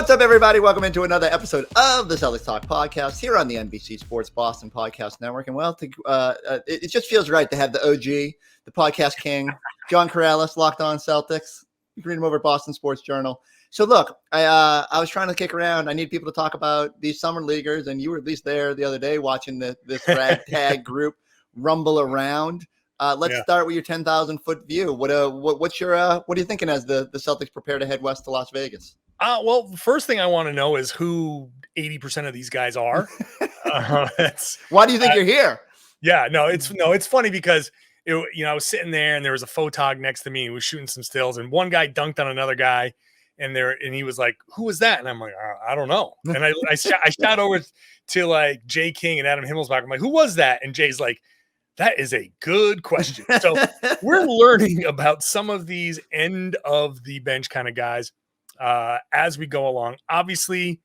What's up, everybody? Welcome into another episode of the Celtics Talk podcast here on the NBC Sports Boston Podcast Network. And it just feels right to have the OG, the podcast king, John Karalis, Locked On Celtics. You can read him over at Boston Sports Journal. So look, I was trying to kick around. I need people to talk about these summer leaguers, and you were at least there the other day watching this ragtag group rumble around. Let's start with your 10,000-foot view. What are you thinking as the Celtics prepare to head west to Las Vegas? Well, the first thing I want to know is who 80% of these guys are. Why do you think you're here? Yeah, it's funny because I was sitting there and there was a photog next to me who was shooting some stills, and one guy dunked on another guy, and he was like, "Who was that?" And I'm like, "I don't know." And I shot over to like Jay King and Adam Himmelsbach. I'm like, "Who was that?" And Jay's like, "That is a good question." So we're learning about some of these end of the bench kind of guys as we go along. Obviously,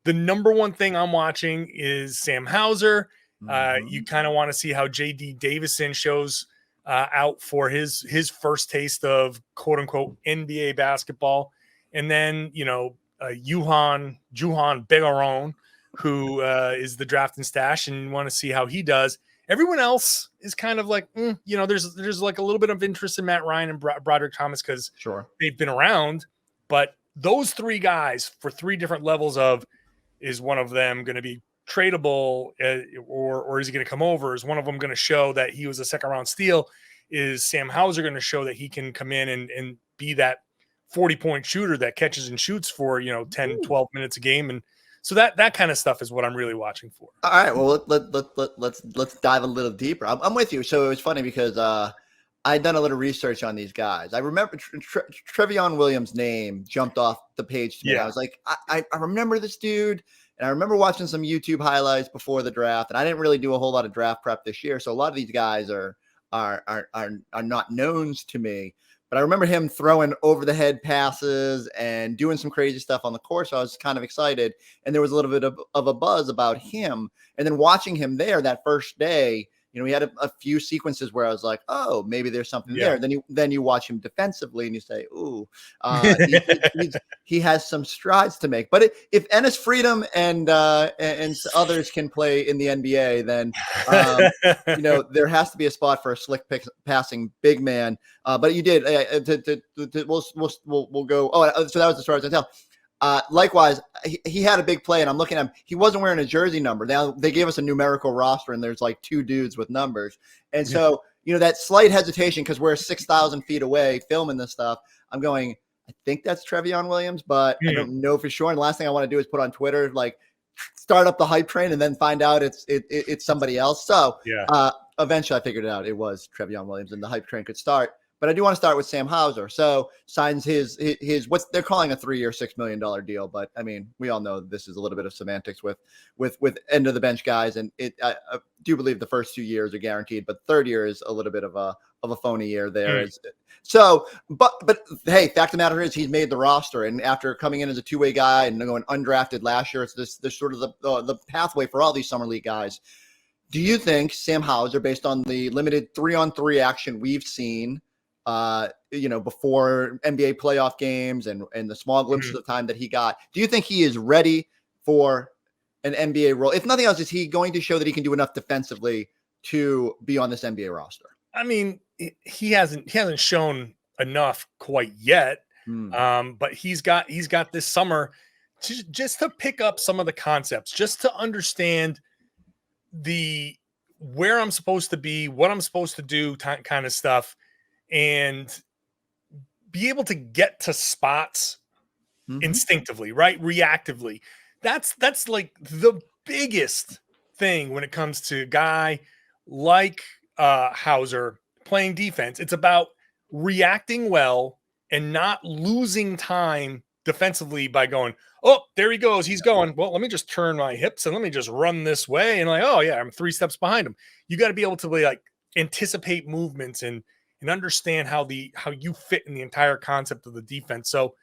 the number one thing I'm watching is Sam Hauser. You kind of want to see how J.D. Davison shows out for his first taste of quote unquote NBA basketball. And then, Juhann Begarin, who is the draft and stash, and want to see how he does. Everyone else is kind of like, there's like a little bit of interest in Matt Ryan and Broderick Thomas because they've been around. But those three guys for three different levels of, is one of them going to be tradable or is he going to come over? Is one of them going to show that he was a second round steal? Is Sam Hauser going to show that he can come in and be that 40-point shooter that catches and shoots for, 10, 12 minutes a game? And so that kind of stuff is what I'm really watching for. All right. Well, let's dive a little deeper. I'm with you. So it was funny because I'd done a little research on these guys. I remember Trevion Williams' name jumped off the page to me. I was like, I remember this dude, and I remember watching some YouTube highlights before the draft. And I didn't really do a whole lot of draft prep this year, so a lot of these guys are not knowns to me. But I remember him throwing over the head passes and doing some crazy stuff on the court. So I was kind of excited. And there was a little bit of a buzz about him. And then watching him there that first day, we had a few sequences where I was like, oh, maybe there's something there. Then you watch him defensively and you say, ooh, he has some strides to make. But if Enes Freedom and others can play in the NBA, then there has to be a spot for a slick passing big man. But you did. We'll go. Oh, so that was the story I tell. Likewise, he had a big play, and I'm looking at him. He wasn't wearing a jersey number. Now they gave us a numerical roster, and there's like two dudes with numbers. And so, that slight hesitation because we're 6,000 feet away filming this stuff. I'm going, I think that's Trevion Williams, but I don't know for sure. And the last thing I want to do is put on Twitter, like start up the hype train and then find out it's somebody else. So eventually I figured it out. It was Trevion Williams, and the hype train could start. But I do want to start with Sam Hauser. So signs his what they're calling a 3-year, $6 million deal. But I mean, we all know this is a little bit of semantics with end of the bench guys, and I do believe the first 2 years are guaranteed, but third year is a little bit of a phony year there. So, but hey, fact of the matter is he's made the roster, and after coming in as a two-way guy and going undrafted last year, it's this sort of the pathway for all these summer league guys. Do you think Sam Hauser, based on the limited 3-on-3 action we've seen, before NBA playoff games and the small glimpses of time that he got, do you think he is ready for an NBA role? If nothing else, is he going to show that he can do enough defensively to be on this NBA roster? I mean, he hasn't shown enough quite yet. But he's got this summer just to pick up some of the concepts, just to understand where I'm supposed to be, what I'm supposed to do, kind of stuff. And be able to get to spots instinctively, right? Reactively. That's like the biggest thing when it comes to a guy like Hauser playing defense. It's about reacting well and not losing time defensively by going, oh, there he goes. He's going. Well, let me just turn my hips and let me just run this way. And like, oh yeah, I'm 3 steps behind him. You got to be able to like anticipate movements and understand how you fit in the entire concept of the defense. So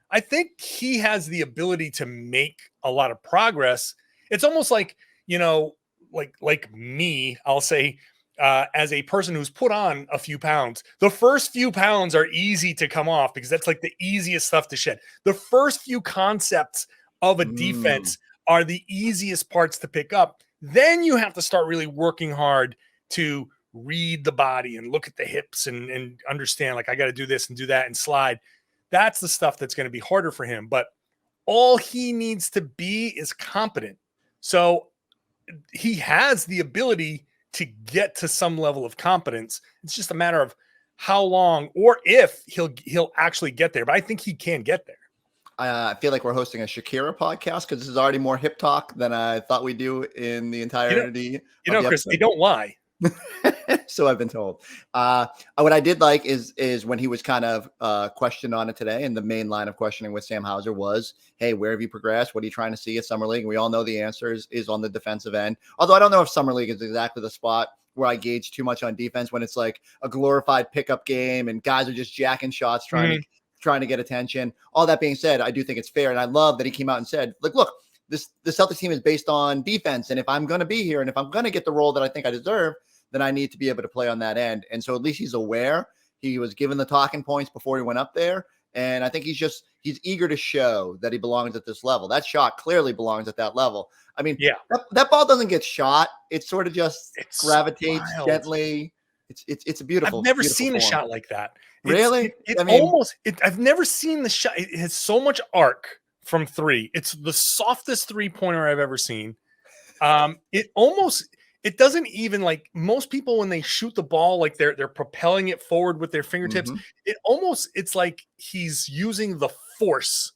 I think he has the ability to make a lot of progress. It's almost like, like me, I'll say, as a person who's put on a few pounds, the first few pounds are easy to come off because that's like the easiest stuff to shed. The first few concepts of a defense are the easiest parts to pick up. Then you have to start really working hard to read the body and look at the hips and understand, like, I got to do this and do that and slide. That's the stuff that's going to be harder for him. But all he needs to be is competent. So he has the ability to get to some level of competence. It's just a matter of how long or if he'll actually get there. But I think he can get there. I feel like we're hosting a Shakira podcast because this is already more hip talk than I thought we'd do in the entirety. Chris, they don't lie. So I've been told. What I did like is when he was kind of questioned on it today, and the main line of questioning with Sam Hauser was, hey, where have you progressed? What are you trying to see at Summer League? And we all know the answer is on the defensive end. Although I don't know if Summer League is exactly the spot where I gauge too much on defense, when it's like a glorified pickup game and guys are just jacking shots trying to get attention. All that being said, I do think it's fair. And I love that he came out and said, look, the Celtics team is based on defense. And if I'm going to be here and if I'm going to get the role that I think I deserve, then I need to be able to play on that end. And so at least he's aware. He was given the talking points before he went up there. And I think he's eager to show that he belongs at this level. That shot clearly belongs at that level. I mean, that ball doesn't get shot. It sort of just gravitates gently. It's a beautiful. I've never beautiful seen form. a shot like that. Really? I've never seen the shot. It has so much arc from three. It's the softest 3-pointer I've ever seen. It doesn't even, like, most people when they shoot the ball, like they're propelling it forward with their fingertips. It's like he's using the force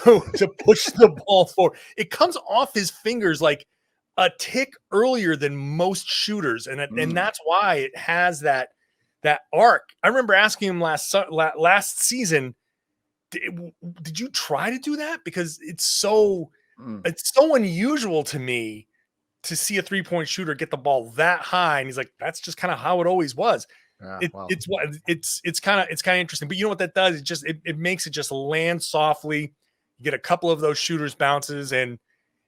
to push the ball forward. It comes off his fingers like a tick earlier than most shooters, and that's why it has that arc. I remember asking him last season, did you try to do that? Because it's so unusual to me to see a 3-point shooter get the ball that high. And he's like, that's just kind of how it always was. It's kind of interesting. But you know what that does? It makes it just land softly. You get a couple of those shooters bounces. And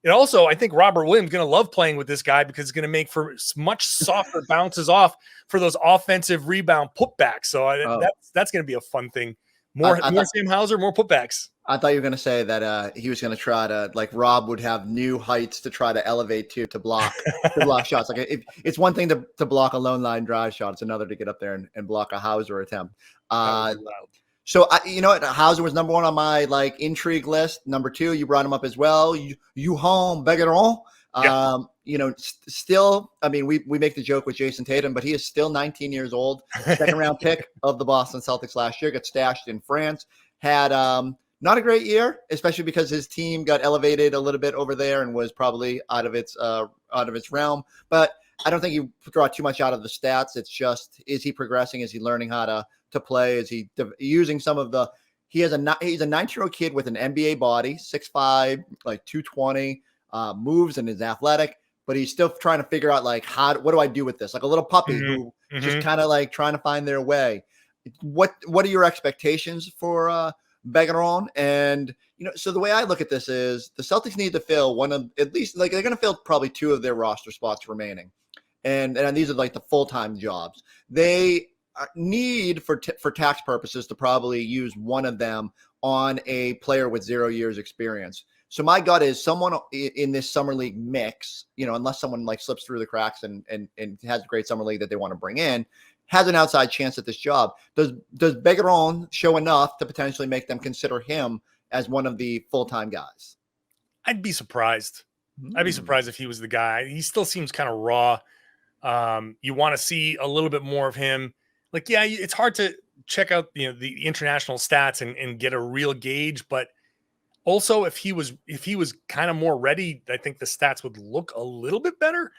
it also, I think Robert Williams is going to love playing with this guy because it's going to make for much softer bounces off for those offensive rebound putbacks. So that's going to be a fun thing. More Sam Hauser, more putbacks. I thought you were going to say that he was going to try to, like, Rob would have new heights to try to elevate to block shots. Like, it's one thing to block a lone line drive shot. It's another to get up there and block a Hauser attempt. So you know what? Hauser was number 1 on my intrigue list. Number 2, you brought him up as well. Juhann Begarin. Still, I mean, we make the joke with Jason Tatum, but he is still 19 years old. Second round pick of the Boston Celtics last year. Got stashed in France. Had not a great year, especially because his team got elevated a little bit over there and was probably out of its realm. But I don't think you draw too much out of the stats. It's just, is he progressing? Is he learning how to play? Is he using some of the? He's a 19-year-old kid with an NBA body, 6'5", 220, moves and is athletic. But he's still trying to figure out what do I do with this? Like a little puppy who just kind of trying to find their way. What are your expectations for Begarin? And so the way I look at this is the Celtics need to fill one of, at least they're going to fill probably 2 of their roster spots remaining, and these are the full-time jobs. They need for tax purposes to probably use one of them on a player with 0 years experience. So my gut is someone in this Summer League mix, unless someone slips through the cracks and has a great Summer League that they want to bring in, has an outside chance at this job. Does Begarin show enough to potentially make them consider him as one of the full-time guys? I'd be surprised. I'd be surprised if he was the guy. He still seems kind of raw. You want to see a little bit more of him. It's hard to check out the international stats and get a real gauge, but also if he was kind of more ready, I think the stats would look a little bit better.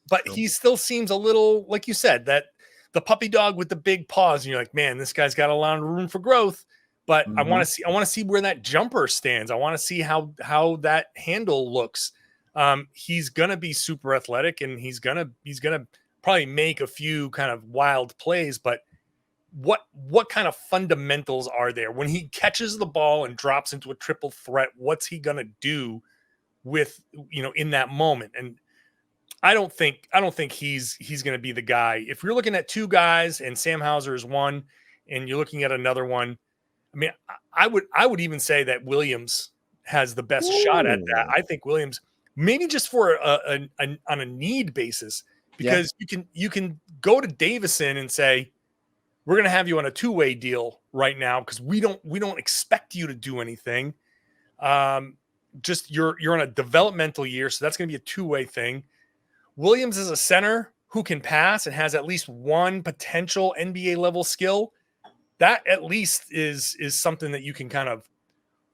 But he still seems a little, like you said, that the puppy dog with the big paws, and you're like, man, this guy's got a lot of room for growth. But I want to see where that jumper stands. I want to see how that handle looks. He's gonna be super athletic, and he's gonna probably make a few kind of wild plays. But what kind of fundamentals are there when he catches the ball and drops into a triple threat? What's he gonna do with in that moment? And I don't think he's going to be the guy. If you're looking at 2 guys and Sam Hauser is one, and you're looking at another one, I mean, I would even say that Williams has the best shot at that. I think Williams, maybe just for on a need basis, because you can go to Davison and say, we're going to have you on a two-way deal right now because we don't expect you to do anything. Just you're on a developmental year, so that's going to be a two-way thing. Williams is a center who can pass and has at least one potential NBA level skill. That at least is something that you can kind of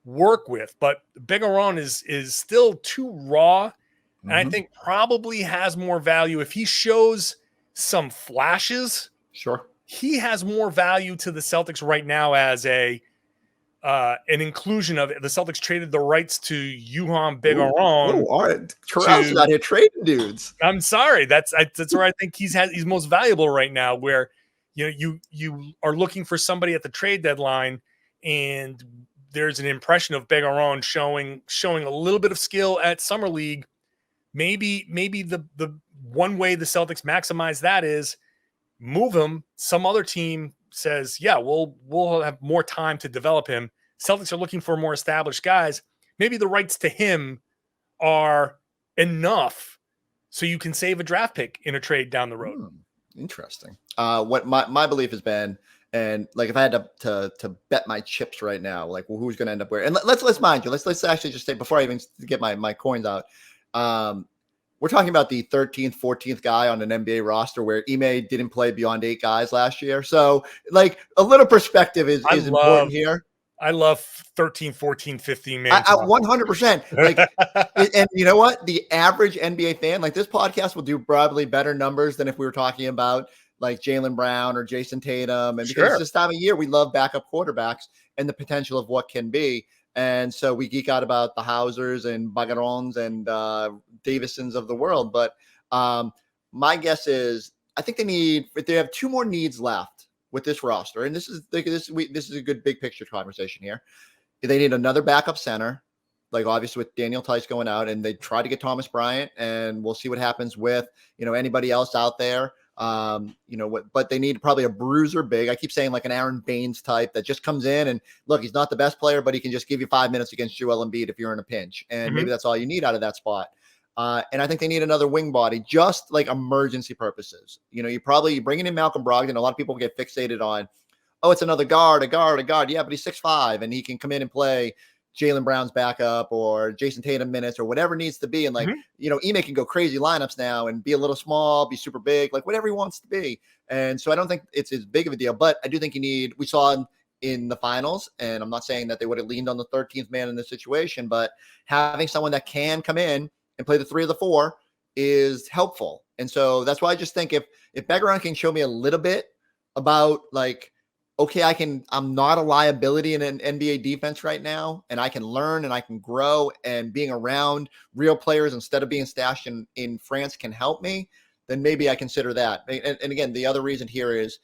work with. But Begarin is still too raw, and I think probably has more value if he shows some flashes. Sure, he has more value to the Celtics right now as an inclusion of it. The Celtics traded the rights to Juhann Begarin. All right, Karalis out here trading dudes. I'm sorry, that's where I think he's most valuable right now. Where you are looking for somebody at the trade deadline, and there's an impression of Begarin showing a little bit of skill at Summer League. Maybe the one way the Celtics maximize that is move him. Some other team says, yeah, we'll have more time to develop him. Celtics are looking for more established guys. Maybe the rights to him are enough so you can save a draft pick in a trade down the road. Interesting. What my belief has been, and like if I had to bet my chips right now, like who's going to end up where? And let's mind you, let's actually just say before I even get my coins out. We're talking about the 13th, 14th guy on an NBA roster where Ime didn't play beyond 8 guys last year. So like a little perspective is important here. I love 13, 14, 15 man. 100%. Like, and you know what? The average NBA fan, like this podcast will do probably better numbers than if we were talking about like Jaylen Brown or Jason Tatum. And because it's this time of year, we love backup quarterbacks and the potential of what can be. And so we geek out about the Hausers and Begarins and Davisons of the world. But my guess is I think they have 2 more needs left with this roster. And this is a good big picture conversation here. They need another backup center, like obviously with Daniel Tice going out, and they try to get Thomas Bryant, and we'll see what happens with, anybody else out there. But they need probably a bruiser big. I keep saying like an Aaron Baines type that just comes in and look, he's not the best player, but he can just give you 5 minutes against Joel Embiid if you're in a pinch. And maybe that's all you need out of that spot. And I think they need another wing body, just like emergency purposes. You're bringing in Malcolm Brogdon. A lot of people get fixated on, it's another guard. Yeah, but he's 6'5", and he can come in and play Jaylen Brown's backup or Jason Tatum minutes or whatever needs to be. And Ime can go crazy lineups now and be a little small, be super big, like whatever he wants to be. And so I don't think it's as big of a deal, but I do think we saw in the finals, and I'm not saying that they would have leaned on the 13th man in this situation, but having someone that can come in and play the 3 or the 4 is helpful. And so that's why I just think if Begarin can show me a little bit about like, okay, I'm not a liability in an NBA defense right now, and I can learn and I can grow, and being around real players instead of being stashed in France can help me, then maybe I consider that. And again, the other reason here is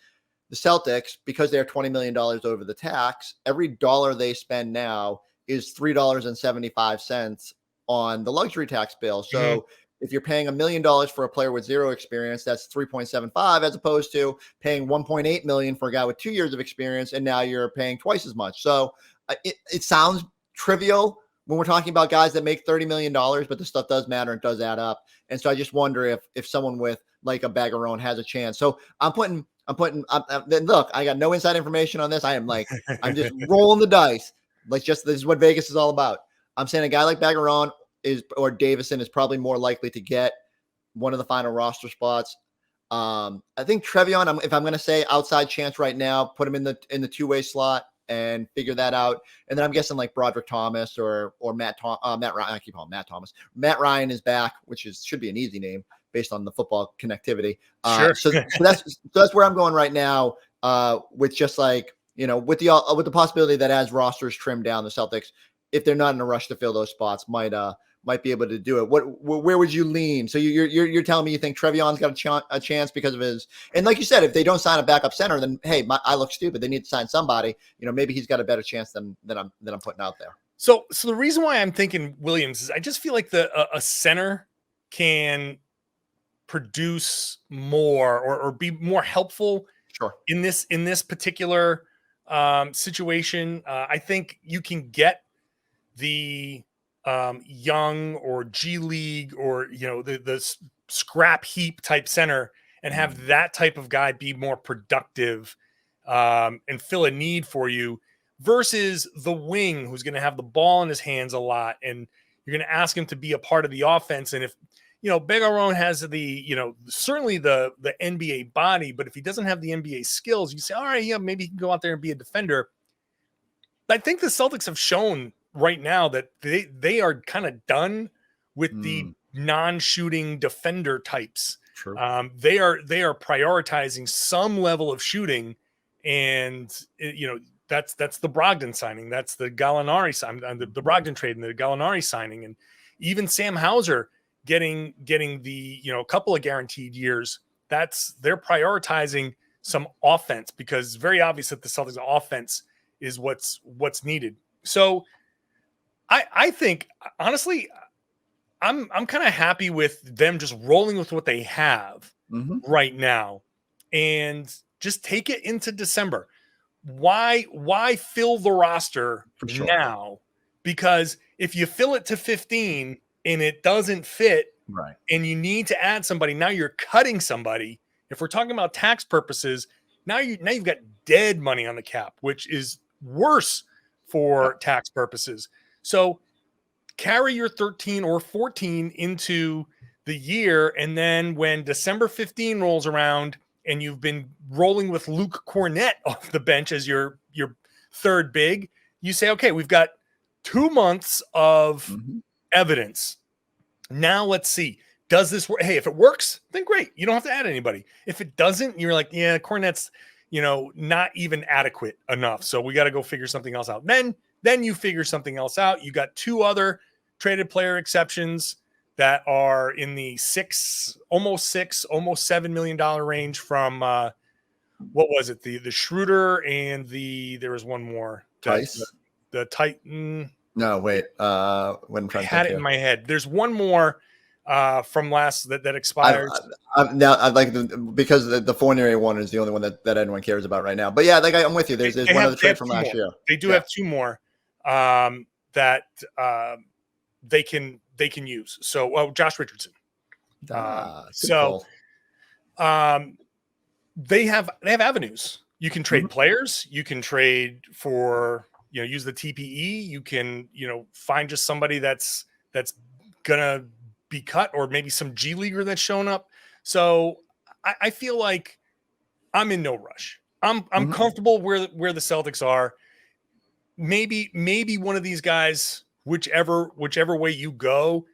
the Celtics, because they're $20 million over the tax, every dollar they spend now is $3.75 on the luxury tax bill. So if you're paying $1 million for a player with 0 experience, that's 3.75, as opposed to paying 1.8 million for a guy with 2 years of experience, and now you're paying twice as much. So it sounds trivial when we're talking about guys that make $30 million, but the stuff does matter and does add up. And so I just wonder if someone with like a Begarin has a chance. So look, I got no inside information on this. I'm just rolling the dice. This is what Vegas is all about. I'm saying a guy like Begarin or Davison is probably more likely to get one of the final roster spots. I think Trevion, if I'm going to say outside chance right now, put him in the 2-way slot and figure that out. And then I'm guessing like Broderick Thomas or Matt Ryan. I keep calling him Matt Thomas. Matt Ryan is back, which should be an easy name based on the football connectivity. Sure. So that's where I'm going right now. With just like, with the possibility that as rosters trim down, the Celtics, if they're not in a rush to fill those spots, might be able to do it. Where would you lean? So you're telling me you think Trevion's got a chance because of his, and like you said, if they don't sign a backup center, then hey, I look stupid. They need to sign somebody. Maybe he's got a better chance than I'm putting out there. So the reason why I'm thinking Williams is I just feel like a center can produce more or be more helpful. Sure. In this particular situation, I think you can get the young or G League or, the scrap heap type center and have that type of guy be more productive and fill a need for you versus the wing who's going to have the ball in his hands a lot. And you're going to ask him to be a part of the offense. And if, Begarin has certainly the NBA body, but if he doesn't have the NBA skills, you say, all right, yeah, maybe he can go out there and be a defender. I think the Celtics have shown right now that they are kind of done with the non-shooting defender types. True. They are prioritizing some level of shooting, and that's the Brogdon signing, that's the Gallinari sign, the Brogdon trade, and the Gallinari signing, and even Sam Hauser getting the a couple of guaranteed years. They're prioritizing some offense because it's very obvious that the Celtics offense is what's needed. So I think honestly, I'm kind of happy with them just rolling with what they have right now and just take it into December. Why fill the roster now? Because if you fill it to 15 and it doesn't fit, right, and you need to add somebody, now you're cutting somebody. If we're talking about tax purposes, now you've got dead money on the cap, which is worse for tax purposes. So carry your 13 or 14 into the year, and then when December 15 rolls around and you've been rolling with Luke Cornett off the bench as your third big, you say, okay, we've got 2 months of evidence. Now let's see. Does this work? Hey, if it works, then great. You don't have to add anybody. If it doesn't, you're like, yeah, Cornett's, not even adequate enough. So we got to go figure something else out. Then you figure something else out. You got 2 other traded player exceptions that are in the almost $7 million range from what was it? The Schroeder and there was one more. Tice? The Titan. No, wait. When I'm trying to had it in my head. There's one more from last that expired. I'd like because the Fournier one is the only one that anyone cares about right now. But yeah, I'm with you. There's one other trade from last year. They do have 2 more that they can use. So Josh Richardson. So they have avenues. You can trade players. You can trade for use the TPE. You can find just somebody that's gonna be cut, or maybe some G leaguer that's shown up. So I feel like I'm in no rush. I'm comfortable where the Celtics are. Maybe one of these guys, whichever way you go,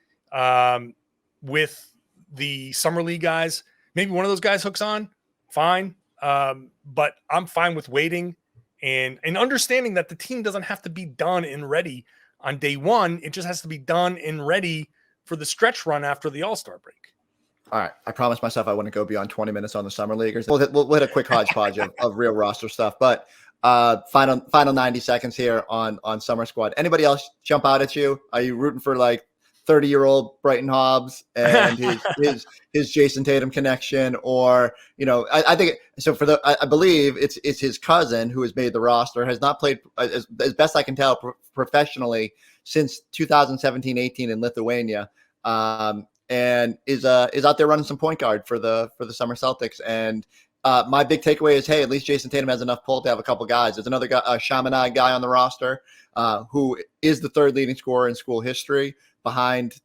with the Summer League guys, maybe one of those guys hooks on. Fine, but I'm fine with waiting and understanding that the team doesn't have to be done and ready on day one. It just has to be done and ready for the stretch run after the All-Star break. All right. I promised myself I wouldn't go beyond 20 minutes on the Summer Leaguers. We'll hit a quick hodgepodge of real roster stuff, but final 90 seconds here on Summer Squad. Anybody else jump out at you? Are you rooting for 30-year-old Brighton Hobbs and his Jason Tatum connection, or I think so. I believe it's his cousin who has made the roster, has not played as best I can tell professionally since 2017-18 in Lithuania, and is out there running some point guard for the Summer Celtics. And my big takeaway is, hey, at least Jason Tatum has enough pull to have a couple guys. There's another guy, a Chaminade guy on the roster, who is the 3rd leading scorer in school history behind,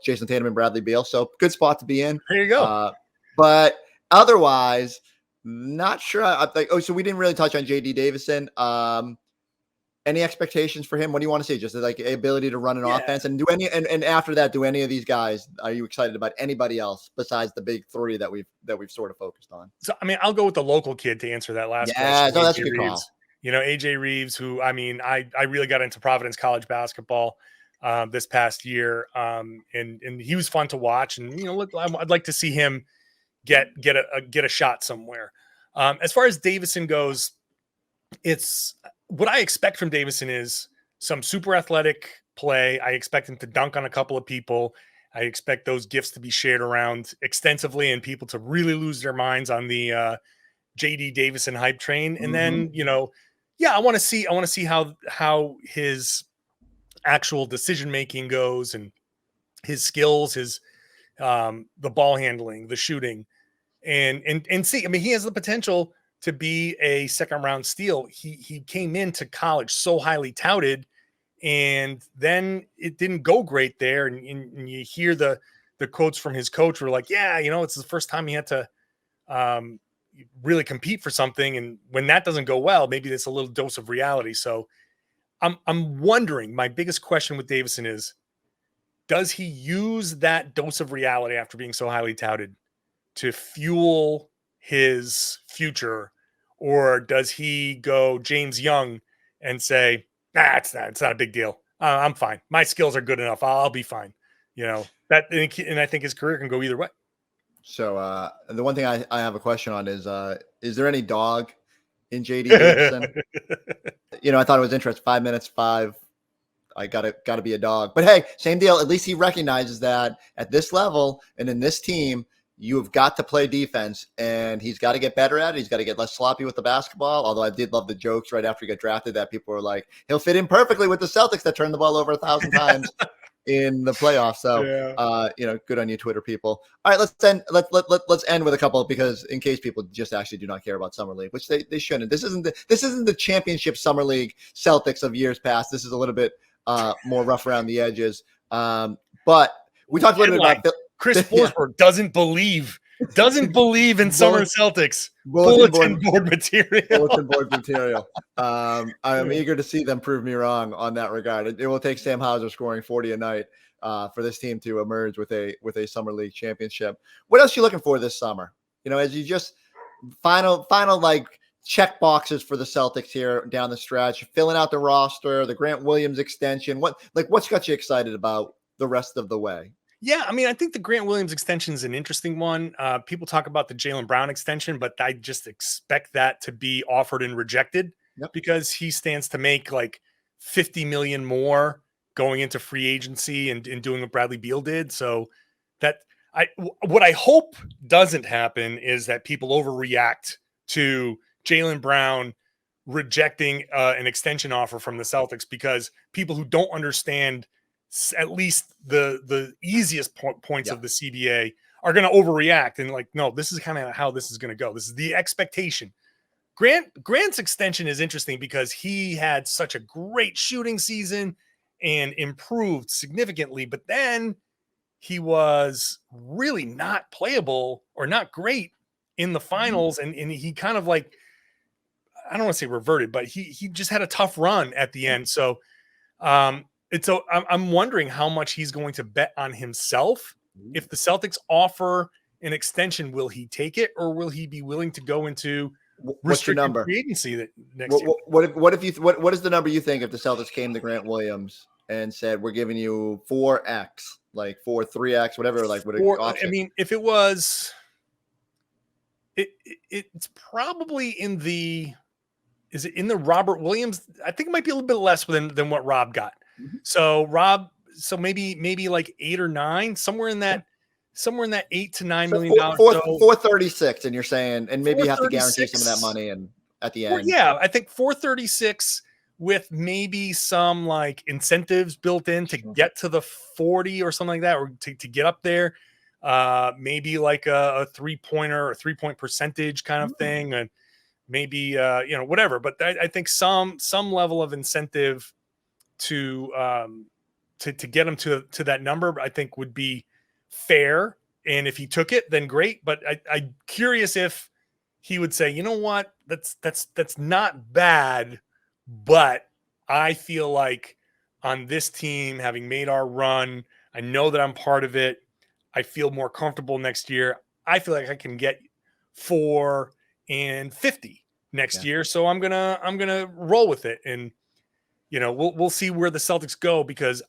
Jason Tatum and Bradley Beal. So good spot to be in. There you go. But otherwise, not sure. So we didn't really touch on JD Davison. Any expectations for him? What do you want to see? Just ability to run an offense, and and after that, do any of these guys? Are you excited about anybody else besides the big 3 that we've sort of focused on? So I'll go with the local kid to answer that last question. Yeah, that's a good call. AJ Reeves, who I really got into Providence college basketball this past year, and he was fun to watch. And look, I'd like to see him get a shot somewhere. As far as Davison goes, it's what I expect from Davison is some super athletic play. I expect him to dunk on a couple of people. I expect those gifts to be shared around extensively and people to really lose their minds on the JD Davison hype train. And then, I want to see how his actual decision making goes, and his skills, his the ball handling, the shooting, and see, I mean, he has the potential to be a second round steal. He came into college so highly touted, and then it didn't go great there. And you hear the quotes from his coach were like, yeah, it's the first time he had to really compete for something. And when that doesn't go well, maybe it's a little dose of reality. So I'm wondering, my biggest question with Davison is, does he use that dose of reality after being so highly touted to fuel his future? Or does he go James Young and say, nah, it's not a big deal. I'm fine. My skills are good enough. I'll be fine. That, and I think his career can go either way. So the one thing I have a question on is there any dog in JD Davison? I thought it was interesting. 5 minutes, 5. I gotta be a dog. But hey, same deal. At least he recognizes that at this level and in this team, you have got to play defense, and he's got to get better at it. He's got to get less sloppy with the basketball. Although I did love the jokes right after he got drafted that people were like, he'll fit in perfectly with the Celtics that turned the ball over 1,000 times in the playoffs. So, good on you, Twitter people. All right, let's end. Let's end with a couple, because in case people just actually do not care about Summer League, which they shouldn't. This isn't the championship Summer League Celtics of years past. This is a little bit more rough around the edges. But we talked a little bit about Chris Forsberg doesn't believe in summer Celtics. Bulletin board material. I'm eager to see them prove me wrong on that regard. It will take Sam Hauser scoring 40 a night for this team to emerge with a Summer League championship. What else are you looking for this summer? As you just final like check boxes for the Celtics here down the stretch, filling out the roster, the Grant Williams extension. What's got you excited about the rest of the way? Yeah, I mean, I think the Grant Williams extension is an interesting one. People talk about the Jaylen Brown extension, but I just expect that to be offered and rejected because he stands to make like $50 million more going into free agency and doing what Bradley Beal did. So what I hope doesn't happen is that people overreact to Jaylen Brown rejecting an extension offer from the Celtics, because people who don't understand at least the easiest points of the CBA are going to overreact and like, no, this is kind of how this is going to go. This is the expectation. Grant's extension is interesting because he had such a great shooting season and improved significantly, but then he was really not playable or not great in the finals. And he kind of like, I don't want to say reverted, but he just had a tough run at the end. So, I'm wondering how much he's going to bet on himself. If the Celtics offer an extension, will he take it, or will he be willing to go into restricted free agency next year? What is the number you think if the Celtics came to Grant Williams and said, we're giving you 4x, like 3x, whatever, like what? I mean, if it was, it's probably in the. Is it in the Robert Williams? I think it might be a little bit less than what Rob got. So maybe like 8 or 9, somewhere in that $8 to $9 million. 436, and you're saying, and maybe you have to guarantee some of that money, and at the end, I think 436 with maybe some like incentives built in to get to the 40 or something like that, or to get up there. Maybe like a 3-pointer or 3-point percentage kind of thing, and maybe whatever. But I think some level of incentive to get him to that number, I think would be fair. And if he took it, then great. But I'm curious if he would say, you know what, that's not bad, but I feel like on this team, having made our run, I know that I'm part of it. I feel more comfortable next year. I feel like I can get 4 and 50 next year. So I'm gonna roll with it. And we'll see where the Celtics go, because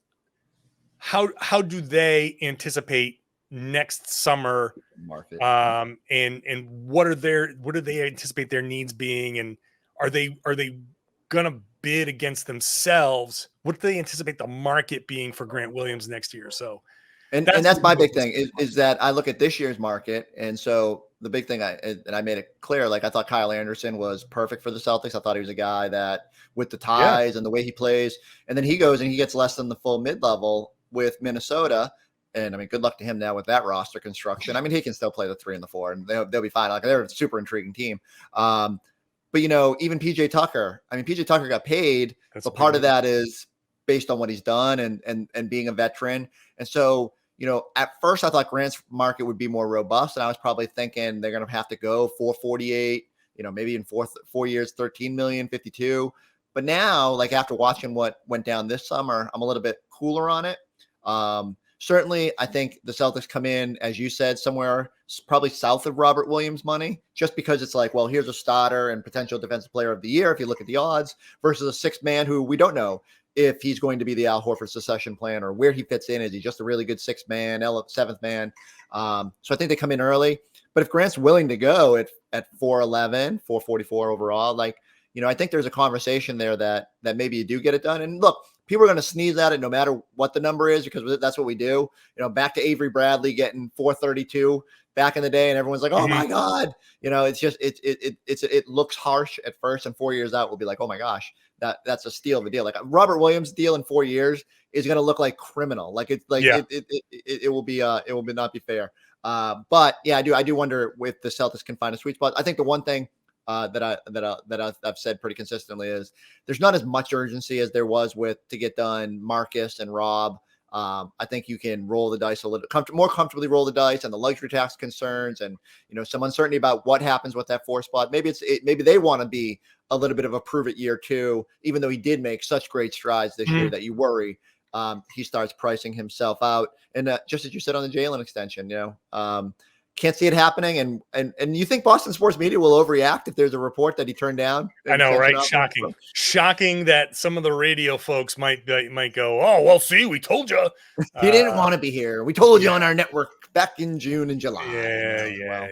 how do they anticipate next summer market? And what do they anticipate their needs being? And are they gonna bid against themselves? What do they anticipate the market being for Grant Williams next year? So and that's my big thing is that I look at this year's market, and so the big thing I made it clear, like I thought Kyle Anderson was perfect for the Celtics. I thought he was a guy that with the ties and the way he plays, and then he goes and he gets less than the full mid-level with Minnesota. And I mean, good luck to him now with that roster construction. I mean, he can still play the 3 and the 4 and they'll be fine. Like they're a super intriguing team. But even PJ Tucker, PJ Tucker got paid, but part of that is based on what he's done and being a veteran. And so, at first I thought Grant's market would be more robust. And I was probably thinking they're going to have to go 448, maybe in 4 years, 13 million, 52. But now, like after watching what went down this summer, I'm a little bit cooler on it. Certainly, I think the Celtics come in, as you said, somewhere probably south of Robert Williams money, just because it's like, well, here's a starter and potential defensive player of the year if you look at the odds, versus a sixth man who we don't know if he's going to be the Al Horford succession plan or where he fits in. Is he just a really good sixth man, seventh man? So I think they come in early. But if Grant's willing to go at 4'11", 444 overall, I think there's a conversation there that maybe you do get it done. And look, people are going to sneeze at it no matter what the number is, because that's what we do. Back to Avery Bradley getting 432 back in the day, and everyone's like, "Oh my God!" It's just it looks harsh at first, and 4 years out, we'll be like, "Oh my gosh, that's a steal of a deal." Like a Robert Williams deal in 4 years is going to look like criminal. Like it will be not be fair. But yeah, I do wonder if the Celtics can find a sweet spot. I think the one thing that I've said pretty consistently is there's not as much urgency as there was to get done Marcus and Rob. I think you can roll the dice a little more comfortably, roll the dice, and the luxury tax concerns, and some uncertainty about what happens with that 4 spot. Maybe maybe they want to be a little bit of a prove it year too, even though he did make such great strides this year that you worry he starts pricing himself out. And just as you said on the Jalen extension, can't see it happening. And you think Boston sports media will overreact if there's a report that he turned down? I know, right? Shocking that some of the radio folks might go, "Oh, well, see, we told you." He didn't want to be here. We told you on our network back in June and July. Yeah.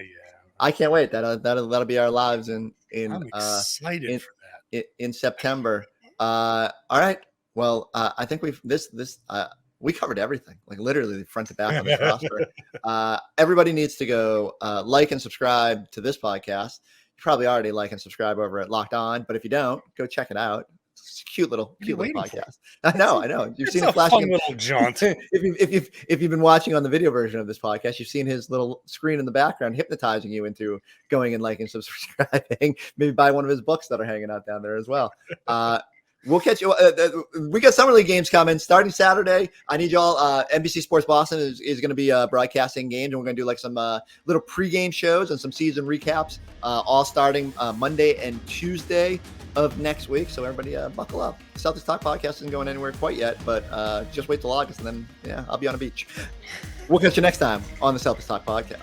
I can't wait. That'll be our lives I'm excited for that. In September. All right. Well, I think we covered everything, like literally front to back on this roster. Everybody needs to go like and subscribe to this podcast. You probably already like and subscribe over at Locked On, but if you don't, go check it out. It's a cute little podcast. I know. You've seen it flashing. Fun little jaunt. if you've been watching on the video version of this podcast, you've seen his little screen in the background hypnotizing you into going and liking, subscribing. Maybe buy one of his books that are hanging out down there as well. We'll catch you. We got Summer League games coming starting Saturday. I need y'all. NBC Sports Boston is going to be broadcasting games, and we're going to do like some little pregame shows and some season recaps, all starting Monday and Tuesday of next week. So everybody buckle up. Celtics Talk Podcast isn't going anywhere quite yet, but just wait till August, and then I'll be on a beach. We'll catch you next time on the Celtics Talk Podcast.